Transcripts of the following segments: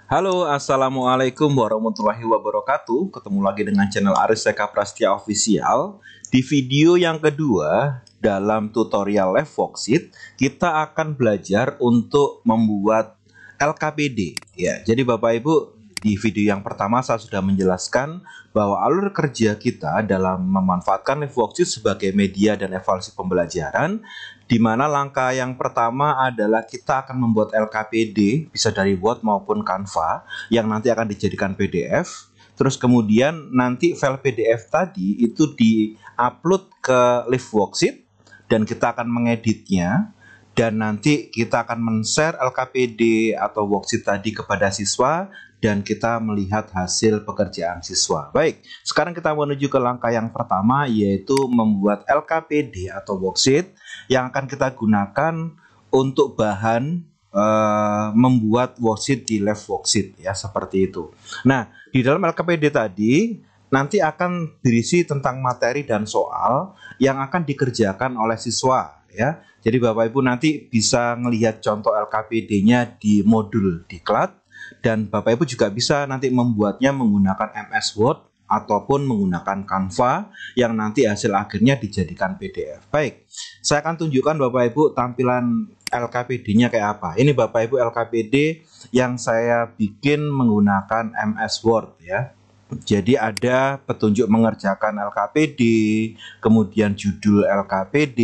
Halo, Assalamualaikum warahmatullahi wabarakatuh. Ketemu lagi dengan channel Aris Eka Prastya Official. Di video yang kedua, dalam tutorial Live Worksheet, kita akan belajar untuk membuat LKPD. Ya, jadi Bapak Ibu, di video yang pertama saya sudah menjelaskan bahwa alur kerja kita dalam memanfaatkan Live Worksheet sebagai media dan evaluasi pembelajaran, di mana langkah yang pertama adalah kita akan membuat LKPD, bisa dari Word maupun Canva, yang nanti akan dijadikan PDF. Terus kemudian nanti file PDF tadi itu di-upload ke Live Worksheet, dan kita akan mengeditnya, dan nanti kita akan men-share LKPD atau worksheet tadi kepada siswa, dan kita melihat hasil pekerjaan siswa. Baik, sekarang kita menuju ke langkah yang pertama, yaitu membuat LKPD atau worksheet yang akan kita gunakan untuk bahan membuat worksheet di Live Worksheet, ya, seperti itu. Nah, di dalam LKPD tadi nanti akan berisi tentang materi dan soal yang akan dikerjakan oleh siswa, ya. Jadi Bapak Ibu nanti bisa melihat contoh LKPD-nya di modul diklat, dan Bapak Ibu juga bisa nanti membuatnya menggunakan MS Word ataupun menggunakan Canva yang nanti hasil akhirnya dijadikan PDF. Baik, saya akan tunjukkan Bapak Ibu tampilan LKPD-nya kayak apa. Ini Bapak Ibu LKPD yang saya bikin menggunakan MS Word, ya. Jadi ada petunjuk mengerjakan LKPD, kemudian judul LKPD,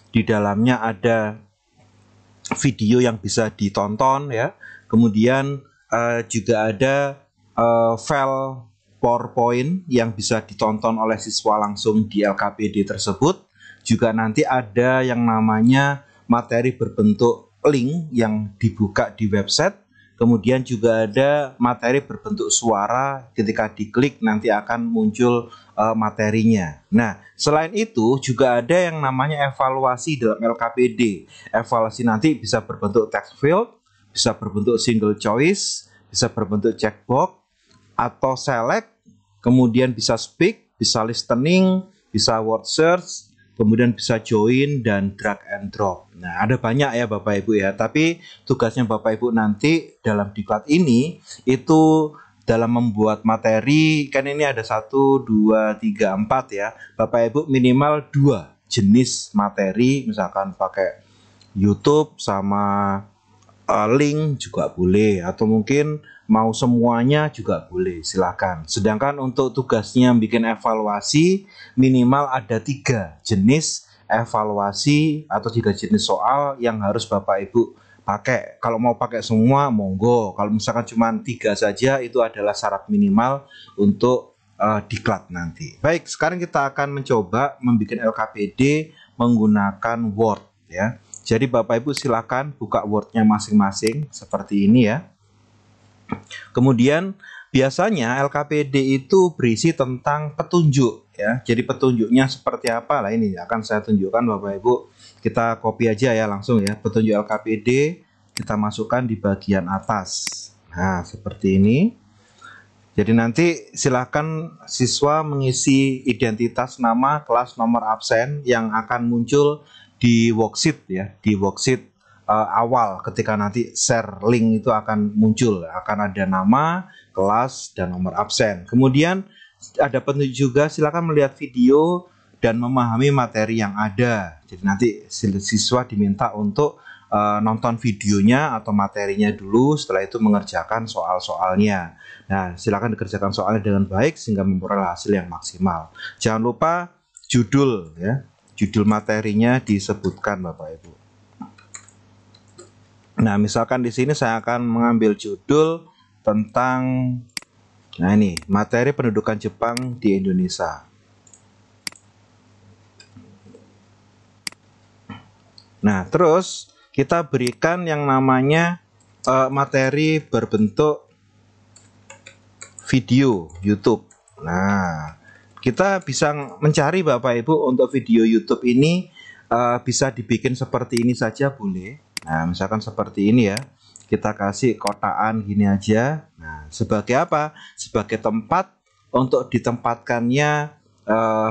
di dalamnya ada video yang bisa ditonton, ya. Kemudian juga ada file PowerPoint yang bisa ditonton oleh siswa langsung di LKPD tersebut. Juga nanti ada yang namanya materi berbentuk link yang dibuka di website. Kemudian juga ada materi berbentuk suara, ketika diklik nanti akan muncul materinya. Nah, selain itu juga ada yang namanya evaluasi dalam LKPD. Evaluasi nanti bisa berbentuk text field, bisa berbentuk single choice, bisa berbentuk checkbox atau select, kemudian bisa speak, bisa listening, bisa word search, kemudian bisa join dan drag and drop. Nah, ada banyak ya Bapak Ibu, ya. Tapi tugasnya Bapak Ibu nanti dalam diklat ini itu dalam membuat materi, kan ini ada 1, 2, 3, 4 ya. Bapak Ibu minimal 2 jenis materi, misalkan pakai YouTube sama link juga boleh, atau mungkin mau semuanya juga boleh, silakan. Sedangkan untuk tugasnya bikin evaluasi minimal ada 3 jenis evaluasi atau 3 jenis soal yang harus Bapak Ibu pakai. Kalau mau pakai semua monggo, kalau misalkan cuma 3 saja itu adalah syarat minimal untuk diklat nanti. Baik, sekarang kita akan mencoba membuat LKPD menggunakan Word, ya. Jadi Bapak Ibu silakan buka Word-nya masing-masing seperti ini, ya. Kemudian biasanya LKPD itu berisi tentang petunjuk, ya. Jadi petunjuknya seperti apa lah, ini akan saya tunjukkan Bapak Ibu. Kita copy aja ya langsung, ya. Petunjuk LKPD kita masukkan di bagian atas. Nah, seperti ini. Jadi nanti silakan siswa mengisi identitas, nama, kelas, nomor absen yang akan muncul di worksheet, ya, di worksheet awal. Ketika nanti share link itu akan muncul, akan ada nama, kelas, dan nomor absen. Kemudian ada petunjuk juga, silakan melihat video dan memahami materi yang ada. Jadi nanti siswa diminta untuk nonton videonya atau materinya dulu, setelah itu mengerjakan soal-soalnya. Nah, silakan dikerjakan soalnya dengan baik sehingga memperoleh hasil yang maksimal. Jangan lupa judul, ya. Judul materinya disebutkan Bapak Ibu. Nah, misalkan di sini saya akan mengambil judul tentang, nah ini, materi pendudukan Jepang di Indonesia. Nah, terus kita berikan yang namanya materi berbentuk video YouTube. Nah, kita bisa mencari Bapak Ibu untuk video YouTube ini bisa dibikin seperti ini saja boleh. Nah, misalkan seperti ini, ya. Kita kasih kotaan gini aja. Nah, sebagai apa? Sebagai tempat untuk ditempatkannya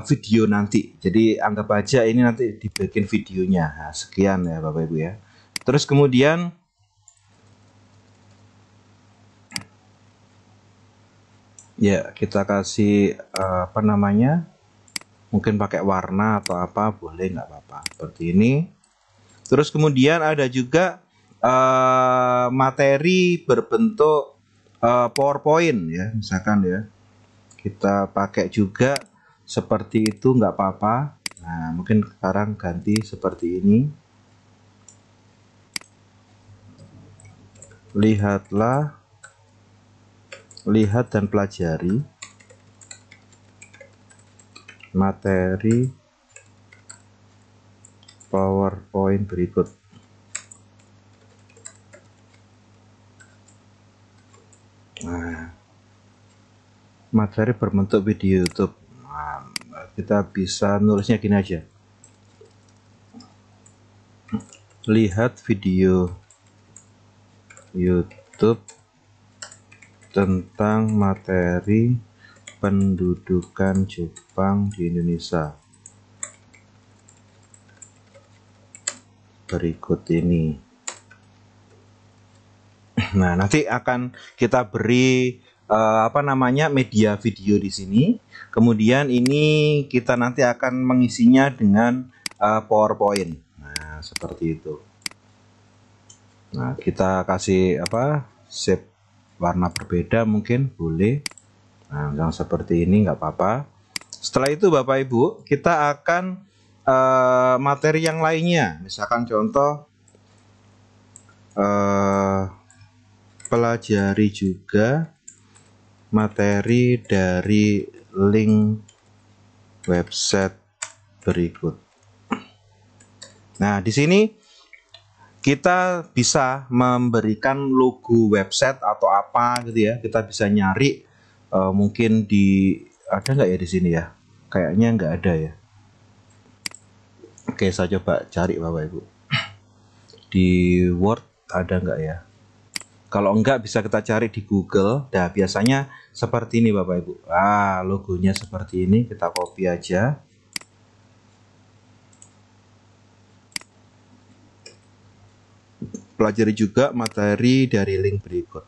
video nanti. Jadi anggap aja ini nanti dibikin videonya. Nah, sekian ya Bapak Ibu, ya. Terus kemudian Ya, kita kasih apa namanya? Mungkin pakai warna atau apa, boleh, nggak apa-apa. Seperti ini. Terus kemudian ada juga materi berbentuk PowerPoint ya, misalkan ya. Kita pakai juga seperti itu, nggak apa-apa. Nah, mungkin sekarang ganti seperti ini. Lihat dan pelajari materi PowerPoint berikut. Nah, materi berbentuk video YouTube. Nah, kita bisa nulisnya gini aja. Lihat video YouTube tentang materi pendudukan Jepang di Indonesia berikut ini. Nah, nanti akan kita beri apa namanya media video di sini. Kemudian ini kita nanti akan mengisinya dengan PowerPoint. Nah, seperti itu. Nah, kita kasih apa? Shape warna berbeda mungkin boleh. Nah, yang seperti ini nggak apa-apa. Setelah itu Bapak Ibu, kita akan materi yang lainnya. Misalkan contoh pelajari juga materi dari link website berikut. Nah, di sini kita bisa memberikan logo website atau apa gitu ya. Kita bisa nyari mungkin ada nggak ya di sini ya? Kayaknya nggak ada ya. Oke, saya coba cari Bapak Ibu. Di Word ada nggak ya? Kalau enggak bisa kita cari di Google. Nah, biasanya seperti ini Bapak Ibu. Logonya seperti ini, kita copy aja. Pelajari juga materi dari link berikut.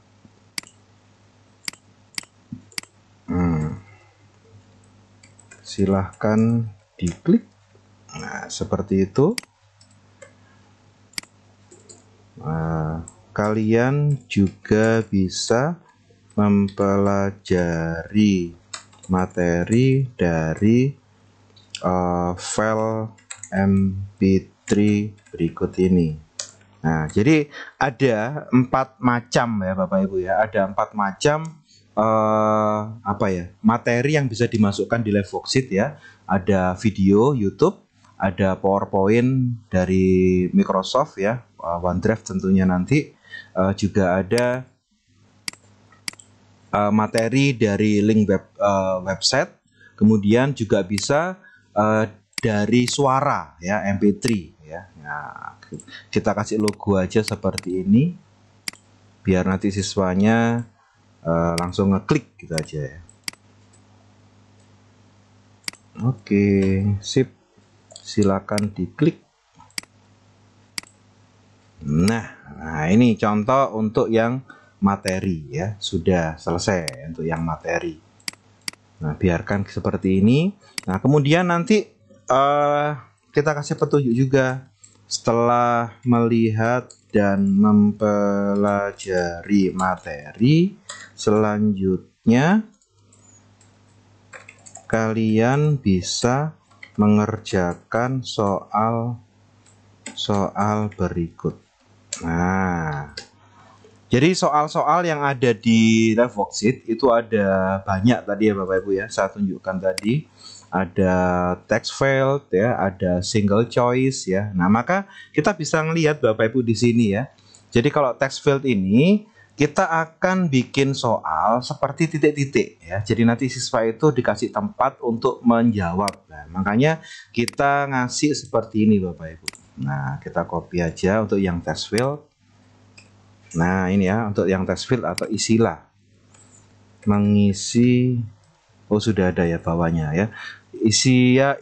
Silahkan diklik. Nah, seperti itu. Kalian juga bisa mempelajari materi dari file MP3 berikut ini. Nah, jadi ada 4 macam ya Bapak Ibu ya. Ada 4 macam materi yang bisa dimasukkan di Liveworksheet ya. Ada video YouTube, ada PowerPoint dari Microsoft ya, OneDrive tentunya nanti. Juga ada materi dari link website, kemudian juga bisa dari suara ya, MP3 ya. Nah, kita kasih logo aja seperti ini biar nanti siswanya langsung ngeklik gitu aja ya. Oke, sip. Silakan diklik. Nah, ini contoh untuk yang materi ya, sudah selesai untuk yang materi. Nah, biarkan seperti ini. Nah, kemudian nanti kita kasih petunjuk juga. Setelah melihat dan mempelajari materi, selanjutnya kalian bisa mengerjakan soal berikut. Nah, jadi soal-soal yang ada di Liveworksheet itu ada banyak tadi ya Bapak Ibu ya. Saya tunjukkan tadi ada text field ya, ada single choice ya. Nah, maka kita bisa melihat Bapak Ibu di sini ya. Jadi kalau text field ini kita akan bikin soal seperti titik-titik ya. Jadi nanti siswa itu dikasih tempat untuk menjawab. Nah, makanya kita ngasih seperti ini Bapak Ibu. Nah, kita copy aja untuk yang text field. Nah, ini ya untuk yang text field atau isilah. Mengisi, sudah ada ya bawahnya ya.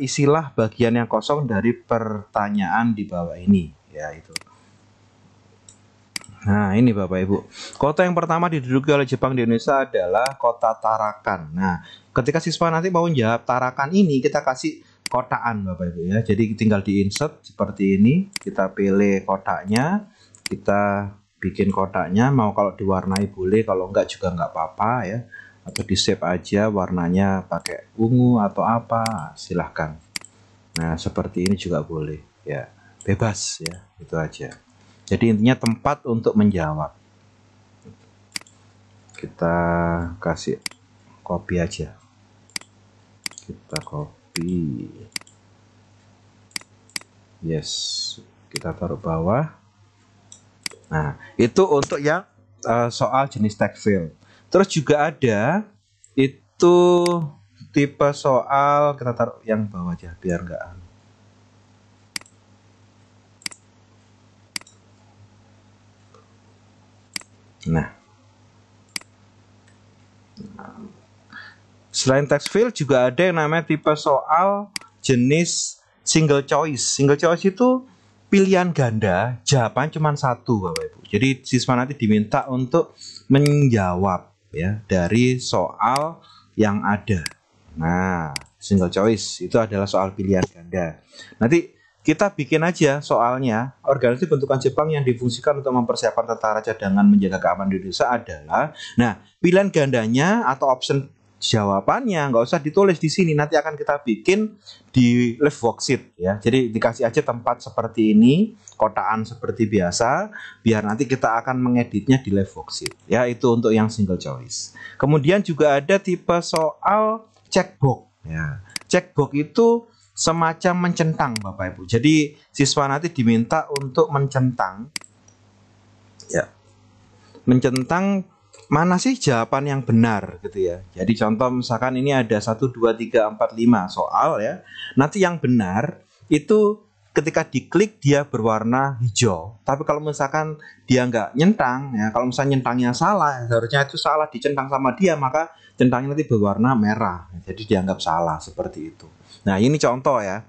Isilah bagian yang kosong dari pertanyaan di bawah ini ya itu. Nah, ini Bapak Ibu. Kota yang pertama diduduki oleh Jepang di Indonesia adalah kota Tarakan. Nah, ketika siswa nanti mau jawab Tarakan ini, kita kasih kotaan Bapak Ibu ya. Jadi tinggal di-insert seperti ini. Kita pilih kotaknya, kita bikin kotaknya. Mau kalau diwarnai boleh, kalau enggak juga enggak apa-apa ya. Atau di-save aja warnanya pakai ungu atau apa, silahkan. Nah, seperti ini juga boleh ya. Bebas ya, itu aja. Jadi intinya tempat untuk menjawab. Kita kasih copy aja. Kita copy. Yes, kita taruh bawah. Nah, itu untuk yang soal jenis text field. Terus juga ada itu tipe soal, kita taruh yang bawah aja biar enggak. Nah, selain text field juga ada yang namanya tipe soal jenis single choice. Single choice itu pilihan ganda, jawaban cuma satu Bapak Ibu. Jadi siswa nanti diminta untuk menjawab ya dari soal yang ada. Nah, single choice itu adalah soal pilihan ganda. Nanti kita bikin aja soalnya. Organisasi bentukan Jepang yang difungsikan untuk mempersiapkan tentara cadangan menjaga keamanan di Indonesia adalah, nah, pilihan gandanya atau option jawabannya nggak usah ditulis di sini, nanti akan kita bikin di live worksheet ya. Jadi dikasih aja tempat seperti ini, kotaan seperti biasa, biar nanti kita akan mengeditnya di live worksheet ya. Itu untuk yang single choice. Kemudian juga ada tipe soal checkbox ya. Checkbox itu semacam mencentang Bapak Ibu. Jadi siswa nanti diminta untuk mencentang ya. Mencentang mana sih jawaban yang benar gitu ya. Jadi contoh misalkan ini ada 1 2 3 4 5 soal ya. Nanti yang benar itu ketika diklik dia berwarna hijau. Tapi kalau misalkan dia nggak nyentang ya, kalau misalnya nyentangnya salah, seharusnya itu salah dicentang sama dia, maka centangnya nanti berwarna merah. Jadi dianggap salah seperti itu. Nah, ini contoh ya.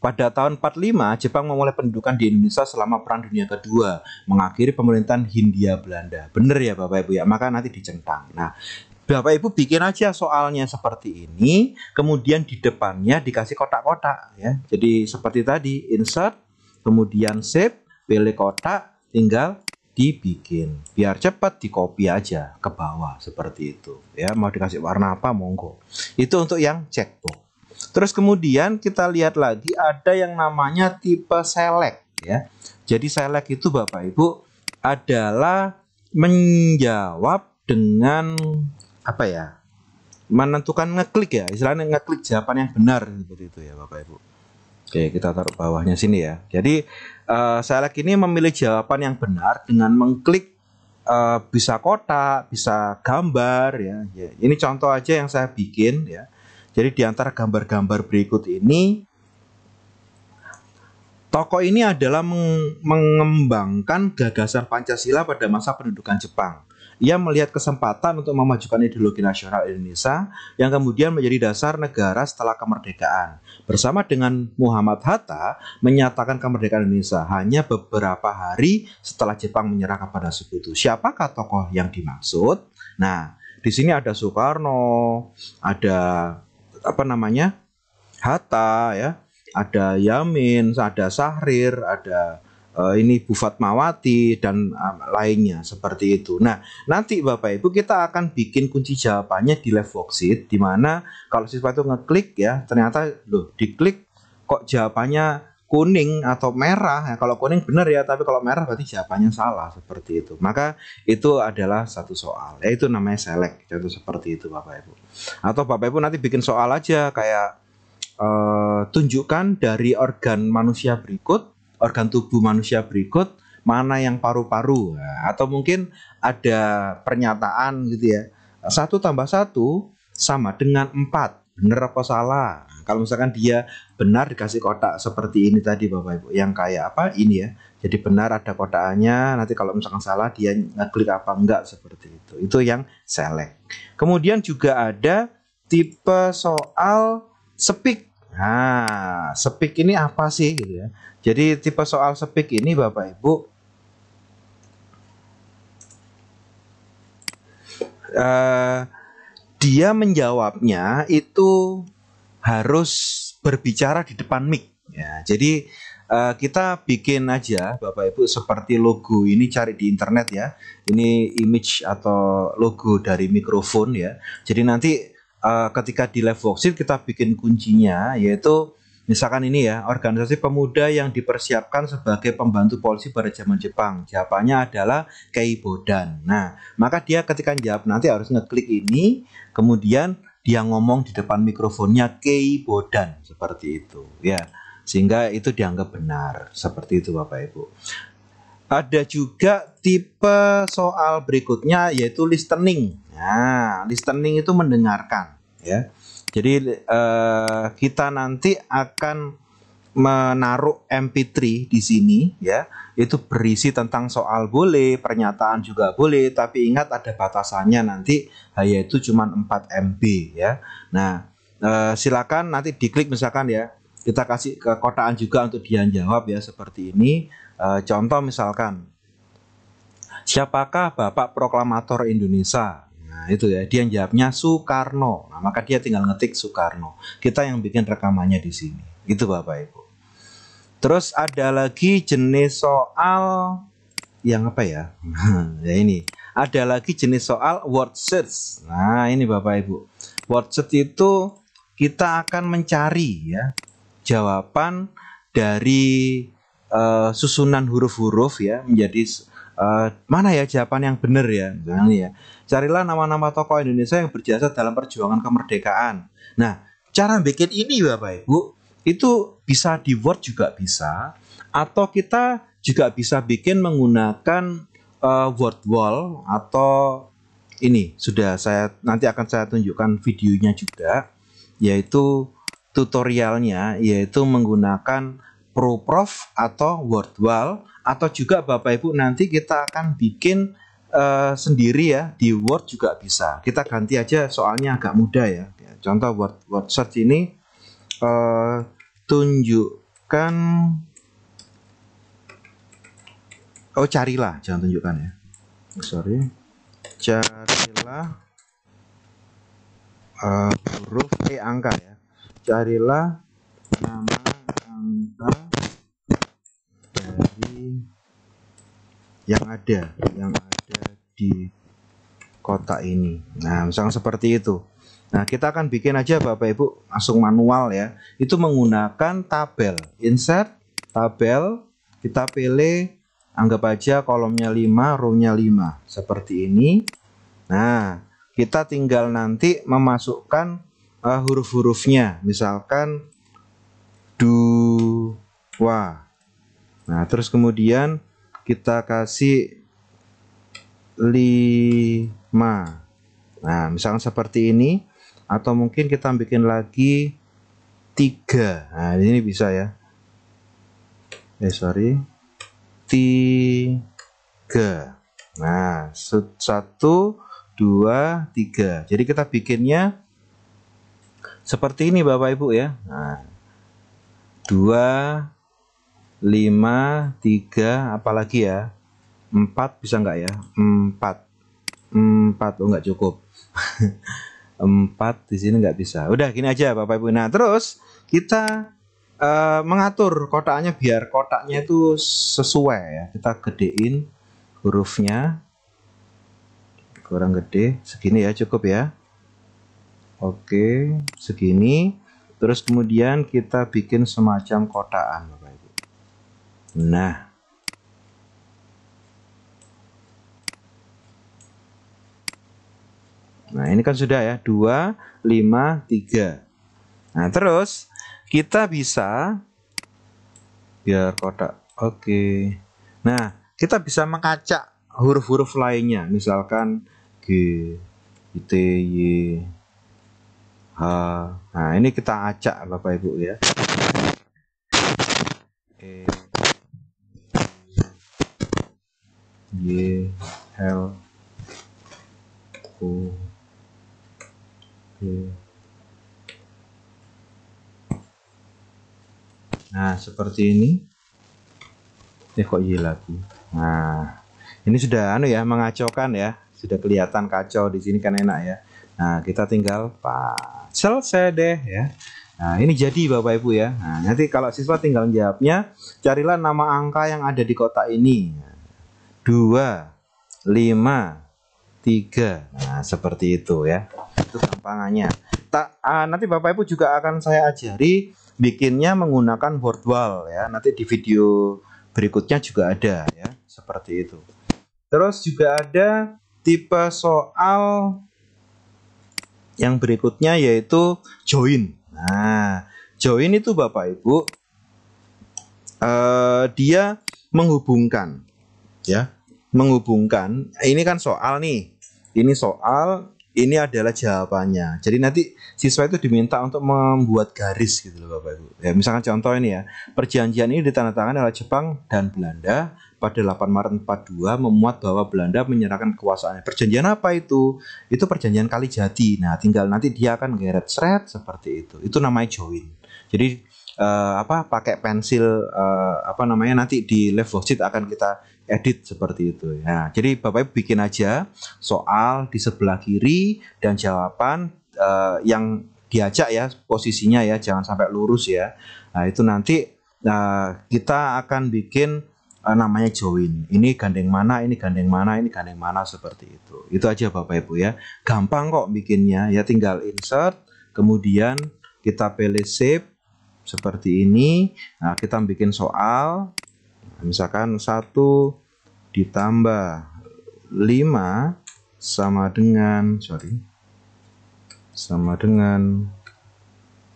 Pada tahun 45, Jepang memulai pendudukan di Indonesia selama Perang Dunia Kedua, mengakhiri pemerintahan Hindia Belanda. Bener ya Bapak Ibu ya, maka nanti dicentang. Nah, Bapak Ibu bikin aja soalnya seperti ini, kemudian di depannya dikasih kotak-kotak ya. Jadi seperti tadi, insert, kemudian save, pilih kotak, tinggal dibikin. Biar cepat di copy aja ke bawah seperti itu. Ya, mau dikasih warna apa monggo. Itu untuk yang checkbox. Terus kemudian kita lihat lagi ada yang namanya tipe select ya. Jadi select itu Bapak Ibu adalah menjawab dengan apa ya? Menentukan ngeklik ya, istilahnya ngeklik jawaban yang benar seperti itu ya Bapak Ibu. Oke, kita taruh bawahnya sini ya. Jadi select ini memilih jawaban yang benar dengan mengklik bisa kotak, bisa gambar ya. Ini contoh aja yang saya bikin ya. Jadi di antara gambar-gambar berikut ini, tokoh ini adalah mengembangkan gagasan Pancasila pada masa pendudukan Jepang. Ia melihat kesempatan untuk memajukan ideologi nasional Indonesia yang kemudian menjadi dasar negara setelah kemerdekaan. Bersama dengan Muhammad Hatta menyatakan kemerdekaan Indonesia hanya beberapa hari setelah Jepang menyerah kepada Sekutu. Siapakah tokoh yang dimaksud? Nah, di sini ada Soekarno, ada apa namanya, Hatta ya, ada Yamin, ada Syahrir, ada ini Bu Fatmawati dan lainnya seperti itu. Nah, nanti Bapak Ibu kita akan bikin kunci jawabannya di live worksheet, di mana kalau siswa itu ngeklik ya, ternyata loh diklik kok jawabannya kuning atau merah ya. Kalau kuning benar ya, tapi kalau merah berarti jawabannya salah seperti itu. Maka itu adalah satu soal, yaitu namanya select. Contoh seperti itu Bapak Ibu. Atau Bapak Ibu nanti bikin soal aja kayak tunjukkan dari organ manusia berikut, organ tubuh manusia berikut mana yang paru-paru. Nah, atau mungkin ada pernyataan gitu ya. 1 tambah 1 sama dengan 4. Benar apa salah? Kalau misalkan dia benar dikasih kotak seperti ini tadi Bapak Ibu, yang kayak apa ini ya. Jadi benar ada kotakannya, nanti kalau misalkan salah dia ngeklik apa enggak seperti itu. Itu yang select. Kemudian juga ada tipe soal speak. Nah, speak ini apa sih gitu ya. Jadi tipe soal speak ini Bapak Ibu eh, dia menjawabnya itu harus berbicara di depan mic ya. Jadi kita bikin aja Bapak Ibu seperti logo ini, cari di internet ya. Ini image atau logo dari mikrofon ya. Jadi nanti ketika di live worksheet kita bikin kuncinya, yaitu misalkan ini ya, organisasi pemuda yang dipersiapkan sebagai pembantu polisi pada zaman Jepang. Jawabannya adalah Keibodan. Nah, maka dia ketika jawab nanti harus ngeklik ini, kemudian dia ngomong di depan mikrofonnya Keibodan seperti itu ya. Sehingga itu dianggap benar. Seperti itu Bapak Ibu. Ada juga tipe soal berikutnya yaitu listening. Nah, listening itu mendengarkan ya. Jadi kita nanti akan menaruh MP3 di sini ya, itu berisi tentang soal boleh, pernyataan juga boleh, tapi ingat ada batasannya nanti, yaitu cuma 4 MB ya. Nah, silakan nanti diklik misalkan ya, kita kasih ke kotaan juga untuk dia jawab ya seperti ini. Contoh misalkan, siapakah Bapak Proklamator Indonesia? Nah itu ya, dia jawabnya Soekarno. Nah maka dia tinggal ngetik Soekarno. Kita yang bikin rekamannya di sini. Itu Bapak Ibu. Terus ada lagi jenis soal yang apa ya? Ya ini. Ada lagi jenis soal word search. Nah ini Bapak Ibu. Word search itu kita akan mencari ya jawaban dari susunan huruf-huruf ya menjadi mana ya jawaban yang benar ya. Nah, ya. Carilah nama-nama tokoh Indonesia yang berjasa dalam perjuangan kemerdekaan. Nah, cara bikin ini Bapak Ibu itu bisa di Word juga bisa, atau kita juga bisa bikin menggunakan Word Wall, atau ini sudah nanti akan saya tunjukkan videonya juga, yaitu tutorialnya, yaitu menggunakan ProProf atau Word Wall, atau juga Bapak Ibu nanti kita akan bikin sendiri ya di Word juga bisa. Kita ganti aja soalnya agak mudah ya. Contoh word search ini tunjukkan, carilah, jangan tunjukkan ya, sorry, carilah huruf angka ya, carilah nama angka dari yang ada di kotak ini. Nah misalnya seperti itu. Nah kita akan bikin aja Bapak Ibu langsung manual ya, itu menggunakan tabel, insert tabel, kita pilih anggap aja kolomnya 5, row-nya 5 seperti ini. Nah kita tinggal nanti memasukkan huruf-hurufnya, misalkan dua. Nah terus kemudian kita kasih 5. Nah misalkan seperti ini, atau mungkin kita bikin lagi 3. Nah ini bisa ya, sorry, 3. Nah 1, 2, 3. Jadi kita bikinnya seperti ini Bapak Ibu ya. Nah 2, 5, 3, apalagi ya, 4 bisa nggak ya? 4, oh nggak cukup. 4 di sini nggak bisa. Udah gini aja Bapak Ibu. Nah terus kita mengatur kotaknya biar kotaknya itu sesuai ya. Kita gedein hurufnya, kurang gede, segini ya cukup ya. Oke segini. Terus kemudian kita bikin semacam kotaan Bapak Ibu. Nah ini kan sudah ya, 2, 5, 3. Nah terus kita bisa biar kotak. Oke. Nah kita bisa mengacak huruf-huruf lainnya, misalkan G, T, Y, H. Nah ini kita acak Bapak Ibu ya. E, Y, L, O, P. Nah seperti ini. Kok Y lagi. Nah ini sudah ya mengacaukan ya. sudah kelihatan kacau di sini kan enak ya. Nah, kita tinggal pas selesai deh ya. Nah, ini jadi Bapak Ibu ya. Nah, nanti kalau siswa tinggal jawabnya, carilah nama angka yang ada di kotak ini. 2, 5, 3. Nah, seperti itu ya. Itu gampangannya. Nanti Bapak Ibu juga akan saya ajari bikinnya menggunakan board wall ya. Nanti di video berikutnya juga ada ya, seperti itu. Terus juga ada tipe soal yang berikutnya yaitu join. Nah, join itu Bapak Ibu dia menghubungkan ya, menghubungkan. Ini kan soal nih. Ini soal, ini adalah jawabannya. Jadi nanti siswa itu diminta untuk membuat garis gitu loh Bapak Ibu. Ya, misalkan contoh ini ya. Perjanjian ini ditandatangani oleh Jepang dan Belanda pada 8 Maret 42 memuat bahwa Belanda menyerahkan kekuasaannya. Perjanjian apa itu? Itu perjanjian Kalijati. Nah, tinggal nanti dia akan geret seret seperti itu. Itu namanya join. Jadi pakai pensil nanti di live worksheet akan kita edit seperti itu ya. Jadi Bapak Ibu bikin aja soal di sebelah kiri dan jawaban yang diajak ya posisinya ya, jangan sampai lurus ya. Nah, itu nanti kita akan bikin namanya join. Ini gandeng mana, ini gandeng mana, ini gandeng mana seperti itu. Itu aja Bapak Ibu ya. Gampang kok bikinnya ya, tinggal insert, kemudian kita pilih shape seperti ini. Nah, kita bikin soal. Misalkan 1 ditambah 5 sama dengan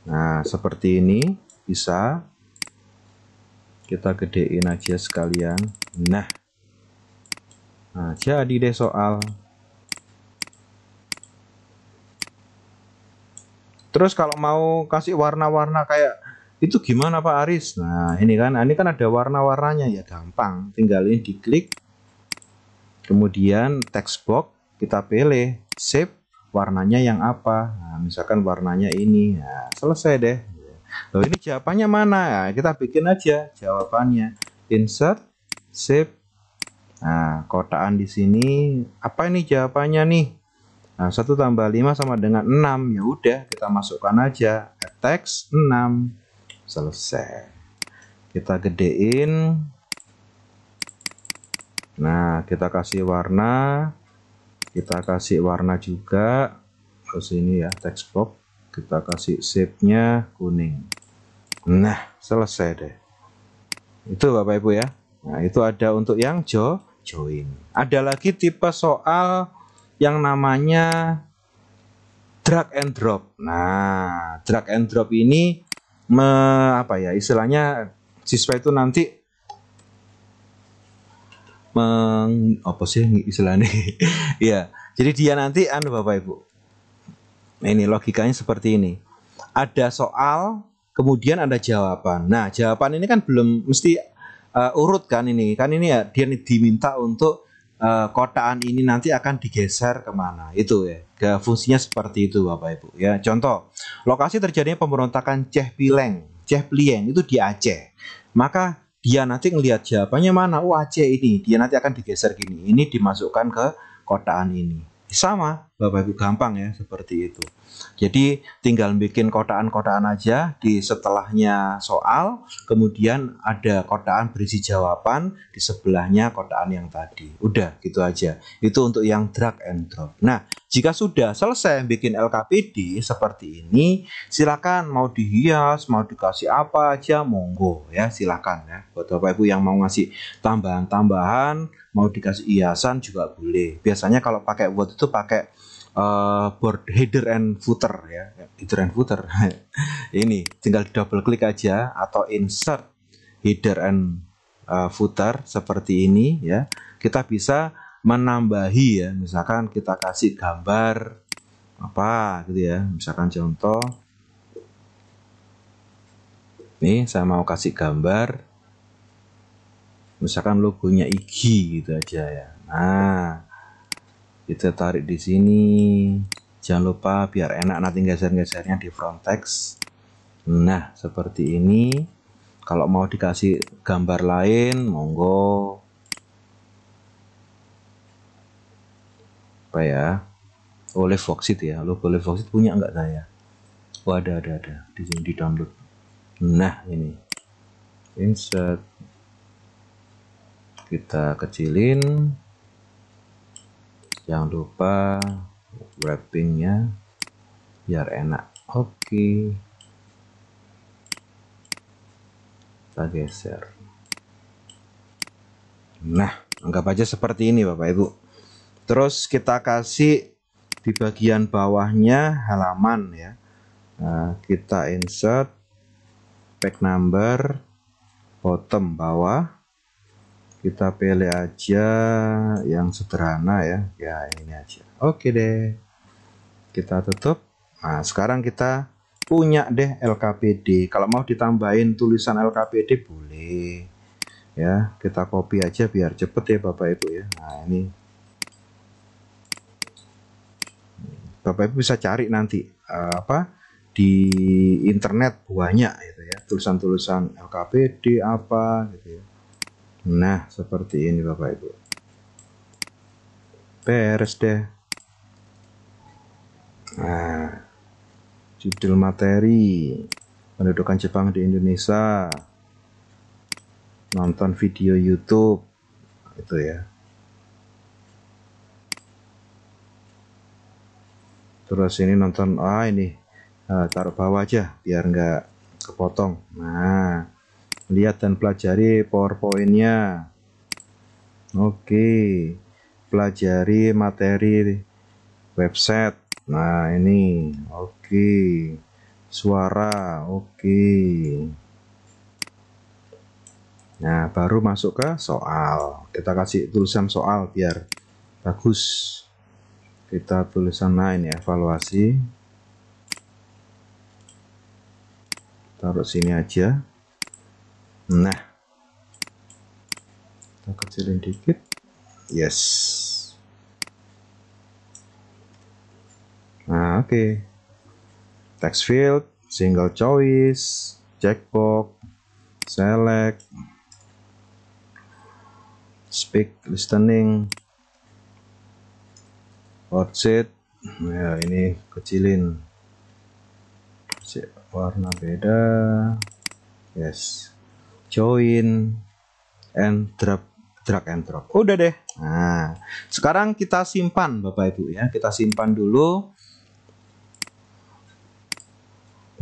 nah seperti ini bisa kita gedein aja sekalian. Nah jadi deh soal. Terus kalau mau kasih warna-warna kayak itu gimana Pak Aris? Nah, ini kan ada warna-warnanya ya, gampang. Tinggal ini diklik. Kemudian text box kita pilih shape warnanya yang apa. Nah, misalkan warnanya ini. Nah, selesai deh. Loh, ini jawabannya mana? Nah, kita bikin aja jawabannya. Insert shape. Nah, kotaan di sini apa ini jawabannya nih? Nah, 1 tambah 5 sama dengan 6. Ya udah, kita masukkan aja text 6. Selesai. Kita gedein. Nah, kita kasih warna. Kita kasih warna juga ke sini ya, text box. Kita kasih shape-nya kuning. Nah, selesai deh. Itu Bapak Ibu ya. Nah, itu ada untuk yang join. Ada lagi tipe soal yang namanya drag and drop. Nah, drag and drop ini istilahnya siswa itu nanti apa sih istilahnya ya, jadi dia nanti Bapak Ibu, ini logikanya seperti ini, ada soal kemudian ada jawaban. Nah, jawaban ini kan belum mesti urut kan, ini ya dia diminta untuk kotaan ini nanti akan digeser kemana, itu ya, fungsinya seperti itu Bapak Ibu ya. Contoh, lokasi terjadinya pemberontakan Ceh Plieng itu di Aceh, maka dia nanti ngelihat jawabannya mana, Aceh ini, dia nanti akan digeser gini, ini dimasukkan ke kotaan ini. Sama Bapak Ibu, gampang ya seperti itu. Jadi tinggal bikin kotaan-kotaan aja di setelahnya soal, kemudian ada kotaan berisi jawaban, di sebelahnya kotaan yang tadi. Udah gitu aja. Itu untuk yang drag and drop. Nah, jika sudah selesai bikin LKPD seperti ini, silakan mau dihias, mau dikasih apa aja, monggo ya, silakan ya. Buat Bapak Ibu yang mau ngasih tambahan-tambahan, mau dikasih hiasan juga boleh. Biasanya kalau pakai Word itu pakai board header and footer ya, header and footer. Ini tinggal double klik aja atau insert header and footer seperti ini ya. Kita bisa menambahi ya, misalkan kita kasih gambar apa gitu ya, misalkan contoh nih, saya mau kasih gambar misalkan logonya IG gitu aja ya. Nah, kita tarik di sini, jangan lupa biar enak nanti geser-gesernya di front text. Nah, seperti ini. Kalau mau dikasih gambar lain, monggo. apa ya? Oh, Levoxit ya. Logo Levoxit punya nggak saya? Oh, ada di sini, di download. Nah, ini insert, kita kecilin, jangan lupa wrappingnya biar enak. Oke, kita geser. Nah, anggap aja seperti ini Bapak Ibu. Terus kita kasih di bagian bawahnya halaman ya. Nah, kita insert pack number, bottom bawah. Kita pilih aja yang sederhana ya. Ya, ini aja. Oke deh. Kita tutup. Nah, sekarang kita punya deh LKPD. Kalau mau ditambahin tulisan LKPD boleh. Ya, kita copy aja biar cepet ya Bapak Ibu ya. Nah, ini Bapak Ibu bisa cari nanti di internet banyak itu ya, tulisan-tulisan LKPD apa gitu ya. Nah, seperti ini Bapak Ibu. Beres deh. Nah, judul materi, pendudukan Jepang di Indonesia, nonton video YouTube itu ya. Terus ini nonton, ini taruh bawah aja biar nggak kepotong. Nah, lihat dan pelajari PowerPoint-nya. Oke, pelajari materi website. Nah, ini oke. Suara oke. Nah, baru masuk ke soal. Kita kasih tulisan soal biar bagus. Kita tulisan lain ya, evaluasi. Taruh sini aja. Nah, kita kecilin dikit. Yes. Nah, oke. Text field, single choice, checkbox, select, speak listening, worksheet. Ya, ini kecilin, warna beda. Yes, join and drag and drop. Udah deh. Nah, sekarang kita simpan Bapak Ibu ya. Kita simpan dulu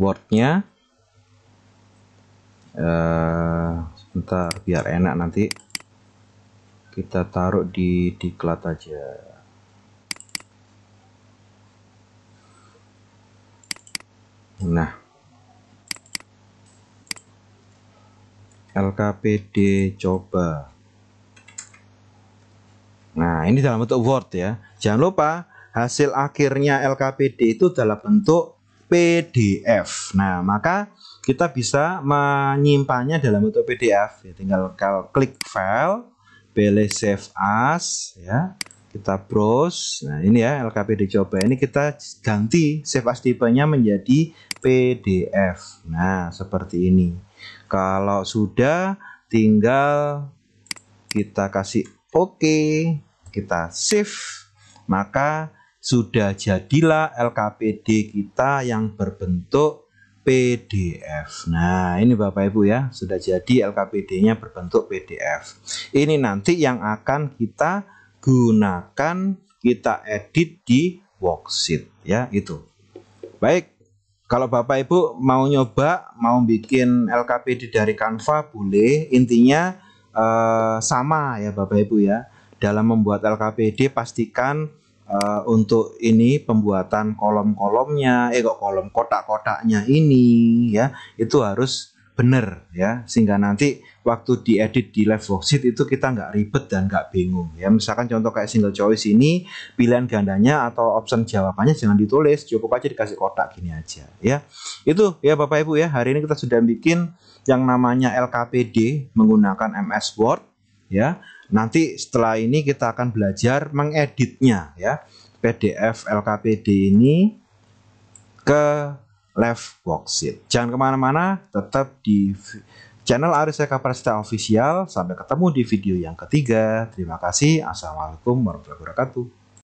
Word-nya. Sebentar biar enak nanti. Kita taruh di diklat aja. Nah, LKPD coba. Nah, ini dalam bentuk Word ya. Jangan lupa hasil akhirnya LKPD itu dalam bentuk PDF. Nah, maka kita bisa menyimpannya dalam bentuk PDF. Ya, tinggal klik file, pilih save as ya. Kita browse. Nah, ini ya LKPD coba. Ini kita ganti save as tipenya menjadi PDF. Nah, seperti ini. Kalau sudah, tinggal kita kasih OK, kita save, maka sudah jadilah LKPD kita yang berbentuk PDF. Nah, ini Bapak Ibu ya, sudah jadi LKPD-nya berbentuk PDF. Ini nanti yang akan kita gunakan, kita edit di worksheet ya, itu. Baik, kalau Bapak Ibu mau nyoba, mau bikin LKPD dari Canva boleh. Intinya sama ya Bapak Ibu ya. Dalam membuat LKPD pastikan untuk ini pembuatan kolom-kolomnya, kolom kotak-kotaknya ini ya, itu harus benar ya, sehingga nanti waktu diedit di live worksheet itu kita nggak ribet dan nggak bingung ya. Misalkan contoh kayak single choice ini, pilihan gandanya atau option jawabannya jangan ditulis, cukup aja dikasih kotak gini aja ya. Itu ya Bapak Ibu ya, hari ini kita sudah bikin yang namanya LKPD menggunakan MS Word ya. Nanti setelah ini kita akan belajar mengeditnya ya, PDF LKPD ini ke live worksheet. Jangan kemana-mana, tetap di channel Aris Eka Prasetya Official. Sampai ketemu di video yang ketiga. Terima kasih. Assalamualaikum warahmatullahi wabarakatuh.